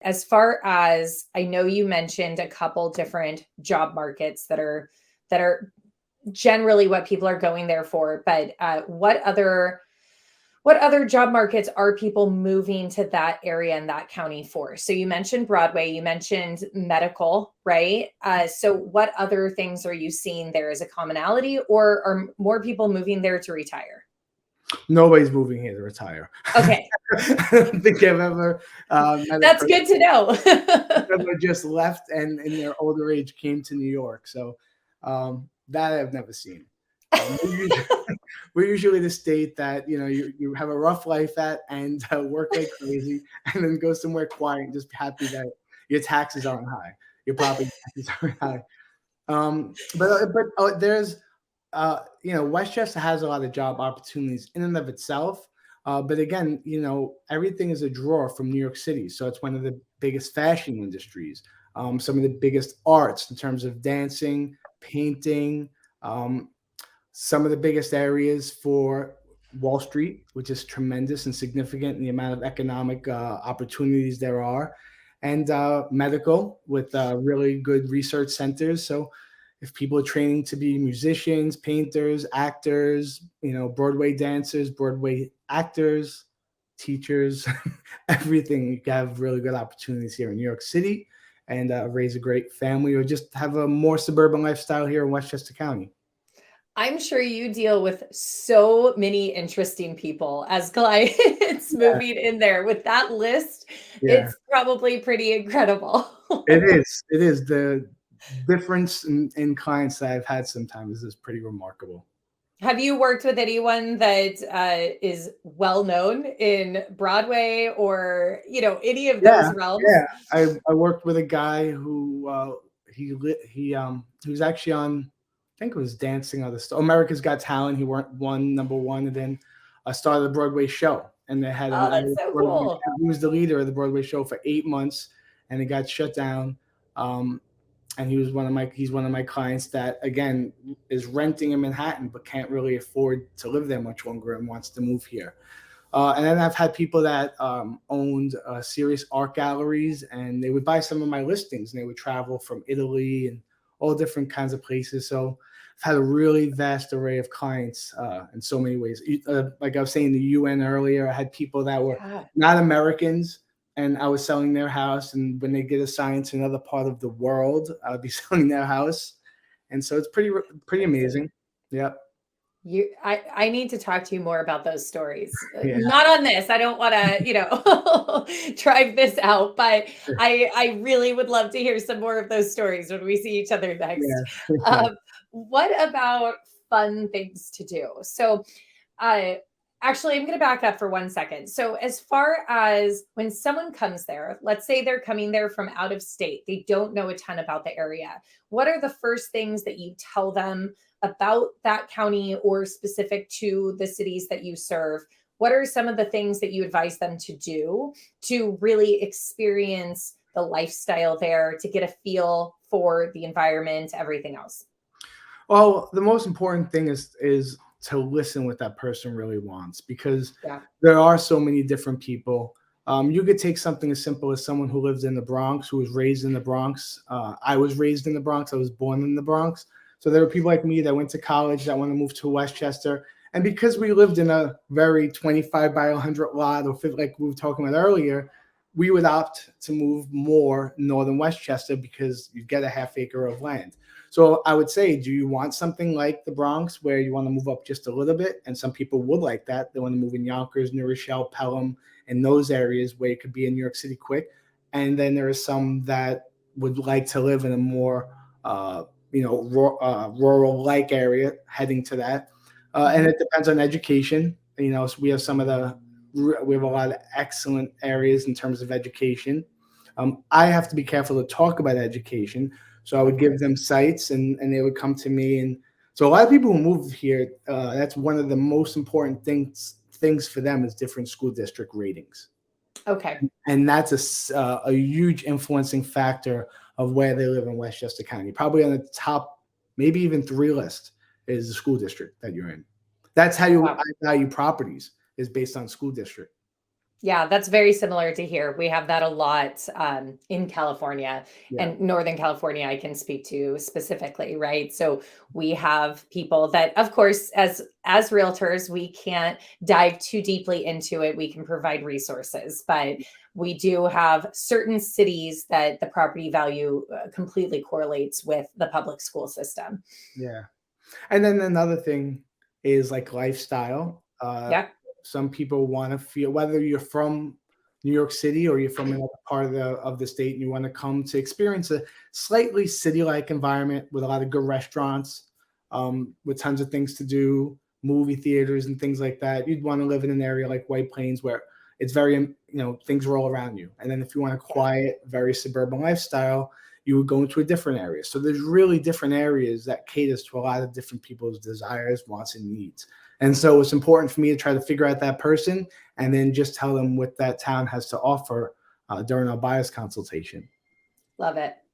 As far as I know, you mentioned a couple different job markets that are generally what people are going there for. But what other job markets are people moving to that area in that county for? So you mentioned Broadway, you mentioned medical, right? So what other things are you seeing there as a commonality, or are more people moving there to retire? Nobody's moving here to retire. Okay, I don't think I've ever met a that's person good to know. that just left and in their older age came to New York. So that I've never seen. We're usually, we're usually the state that you have a rough life at and work like crazy, and then go somewhere quiet and just be happy that your taxes aren't high, your property taxes aren't high. But there's Westchester has a lot of job opportunities in and of itself. But again, everything is a draw from New York City. So it's one of the biggest fashion industries, some of the biggest arts in terms of dancing, painting, um, some of the biggest areas for Wall Street, which is tremendous and significant in the amount of economic opportunities there are, and medical with really good research centers. So if people are training to be musicians, painters, actors, Broadway dancers, Broadway actors, teachers, everything, you have really good opportunities here in New York City, and raise a great family, or just have a more suburban lifestyle here in Westchester County. I'm sure you deal with so many interesting people as clients Yeah, moving in there. With that list, yeah, it's probably pretty incredible. it is. It is. The difference in clients that I've had sometimes is pretty remarkable. Have you worked with anyone that is well known in Broadway or, any of Yeah, those realms? yeah. I worked with a guy who he was actually on, I think it was Dancing on the Star, America's Got Talent. He weren't won number one, and then started a Broadway show, and they had Oh, an that's annual so Broadway cool. show. He was the leader of the Broadway show for 8 months, and it got shut down. Um, and he's one of my clients that again is renting in Manhattan but can't really afford to live there much longer and wants to move here. And then I've had people that owned serious art galleries, and they would buy some of my listings, and they would travel from Italy and all different kinds of places. So I've had a really vast array of clients in so many ways. Like I was saying, the UN earlier, I had people that were Yeah. not Americans, and I was selling their house. And when they get assigned to another part of the world, I would be selling their house. And so it's pretty Crazy. amazing. Yeah, I need to talk to you more about those stories. yeah, Not on this. I don't want to, drive this out, but I really would love to hear some more of those stories when we see each other next. yeah, yeah. Um, what about fun things to do? So, uh, actually, I'm going to back up for 1 second. So, as far as when someone comes there, let's say they're coming there from out of state, they don't know a ton about the area. What are the first things that you tell them about that county or specific to the cities that you serve? What are some of the things that you advise them to do to really experience the lifestyle there, to get a feel for the environment, everything else? Well, the most important thing is to listen what that person really wants, because Yeah. there are so many different people. You could take something as simple as someone who lives in the Bronx, who was raised in the Bronx. I was raised in the Bronx. I was born in the Bronx. So there were people like me that went to college that want to move to Westchester. And because we lived in a very 25 by 100 lot, or like we were talking about earlier, we would opt to move more northern Westchester because you get a half acre of land. So I would say, do you want something like the Bronx where you want to move up just a little bit? And some people would like that. They want to move in Yonkers, New Rochelle, Pelham, and those areas where you could be in New York City quick. And then there are some that would like to live in a more, rural-like area, heading to that. And Mhm. it depends on education. So we have a lot of excellent areas in terms of education. I have to be careful to talk about education, so I Of would give course. them sites, and they would come to me. And so a lot of people who move here, that's one of the most important things for them is different school district ratings, Okay. and that's a huge influencing factor of where they live in Westchester County. Probably on the top, maybe even three list is the school district that you're in. That's how you Wow. value properties, is based on school district. Yeah, that's very similar to here. We have that a lot in California, Yeah. and Northern California, I can speak to specifically, right? So we have people that, of course, as realtors, we can't dive too deeply into it. We can provide resources, but we do have certain cities that the property value completely correlates with the public school system. Yeah. And then another thing is like lifestyle. Yeah, Some people want to feel, whether you're from New York City or you're from another part of the state and you want to come to experience a slightly city-like environment with a lot of good restaurants, with tons of things to do, movie theaters and things like that. You'd want to live in an area like White Plains where it's very, things are all around you. And then if you want a yeah. quiet, very suburban lifestyle, you would go into a different area. So there's really different areas that caters to a lot of different people's desires, wants, and needs. And so it's important for me to try to figure out that person and then just tell them what that town has to offer during our buyer's consultation. Love it.